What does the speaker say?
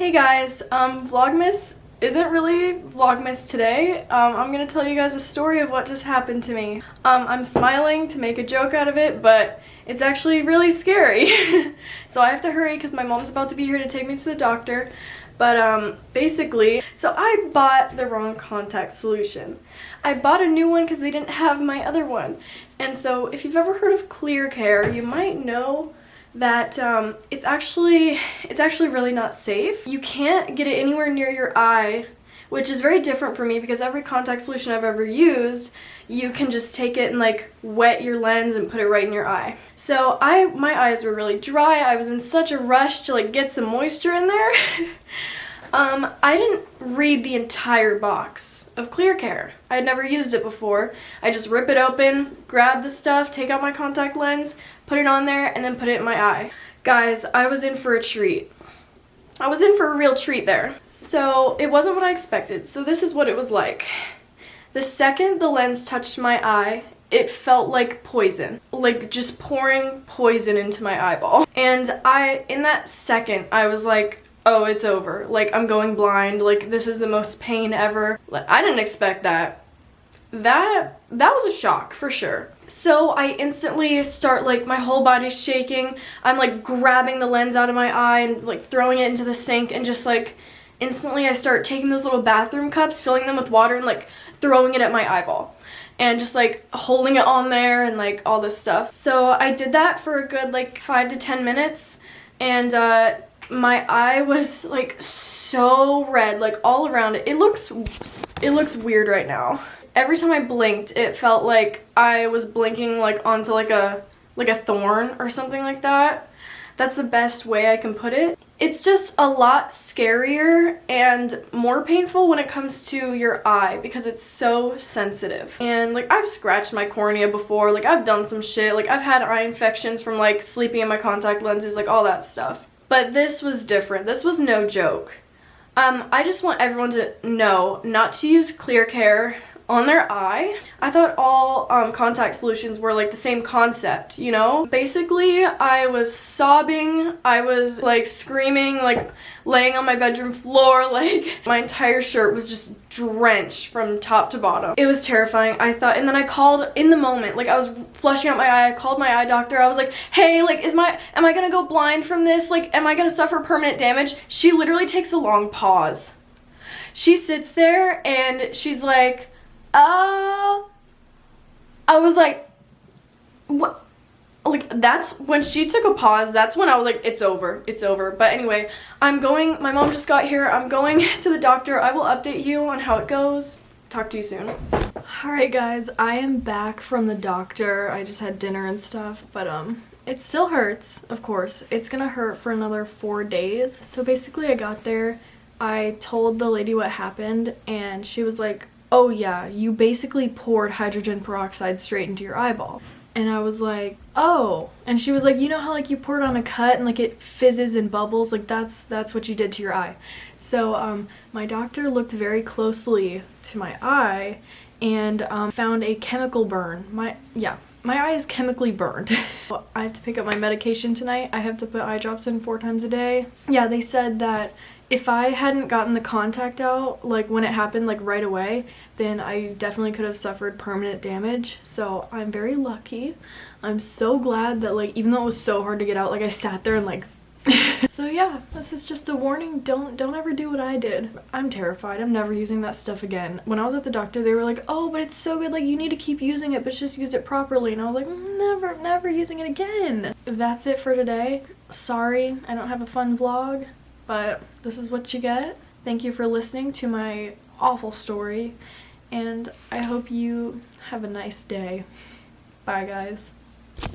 Hey guys, Vlogmas isn't really Vlogmas today. I'm gonna tell you guys a story of what just happened to me. I'm smiling to make a joke out of it, but it's actually really scary. So I have to hurry because my mom's about to be here to take me to the doctor. But basically, so I bought the wrong contact solution. I bought a new one because they didn't have my other one. And so if you've ever heard of Clear Care, you might know that it's actually really not safe. You can't get it anywhere near your eye, which is very different for me because every contact solution I've ever used, you can just take it and like wet your lens and put it right in your eye. So my eyes were really dry. I was in such a rush to like get some moisture in there. I didn't read the entire box of Clear Care. I had never used it before. I just rip it open, grab the stuff, take out my contact lens, put it on there, and then put it in my eye. Guys, I was in for a treat. I was in for a real treat there. So it wasn't what I expected. So this is what it was like. The second the lens touched my eye, it felt like poison. Like just pouring poison into my eyeball. And in that second, I was like, oh, it's over. Like, I'm going blind. Like, this is the most pain ever. Like, I didn't expect that. That was a shock, for sure. So I instantly start, like, my whole body's shaking. I'm, like, grabbing the lens out of my eye and, like, throwing it into the sink and just, like, instantly I start taking those little bathroom cups, filling them with water and, like, throwing it at my eyeball. And just, like, holding it on there and, like, all this stuff. So I did that for a good, like, 5 to 10 minutes. And, my eye was like so red, like all around it. It looks weird right now. Every time I blinked, it felt like I was blinking like onto like a thorn or something like that. That's the best way I can put it. It's just a lot scarier and more painful when it comes to your eye because it's so sensitive. And like I've scratched my cornea before, like I've done some shit, like I've had eye infections from like sleeping in my contact lenses, like all that stuff. But this was different. This was no joke. I just want everyone to know not to use Clear Care on their eye. I thought all contact solutions were like the same concept, you know? Basically, I was sobbing, I was like screaming, like laying on my bedroom floor, like my entire shirt was just drenched from top to bottom. It was terrifying. I thought, and then I called in the moment, like I was flushing out my eye, I called my eye doctor. I was like, hey, like am I gonna go blind from this? Like, am I gonna suffer permanent damage? She literally takes a long pause. She sits there and she's like, I was like, what? Like, that's when she took a pause, that's when I was like, it's over, it's over. But anyway, my mom just got here, I'm going to the doctor. I will update you on how it goes. Talk to you soon. Alright guys, I am back from the doctor. I just had dinner and stuff, but it still hurts, of course. It's gonna hurt for another 4 days. So basically I got there, I told the lady what happened, and she was like, oh yeah, you basically poured hydrogen peroxide straight into your eyeball. And I was like, oh. And she was like, you know how like you pour it on a cut and like it fizzes and bubbles? Like that's what you did to your eye. So my doctor looked very closely to my eye and found a chemical burn. My eye is chemically burned. I have to pick up my medication tonight. I have to put eye drops in 4 times a day. Yeah, they said that if I hadn't gotten the contact out, like when it happened, like right away, then I definitely could have suffered permanent damage. So I'm very lucky. I'm so glad that like, even though it was so hard to get out, like I sat there and like, so yeah, this is just a warning. Don't ever do what I did. I'm terrified. I'm never using that stuff again. When I was at the doctor, they were like, oh, but it's so good. Like you need to keep using it, but just use it properly. And I was like, never using it again. That's it for today. Sorry, I don't have a fun vlog. But this is what you get. Thank you for listening to my awful story, and I hope you have a nice day. Bye, guys.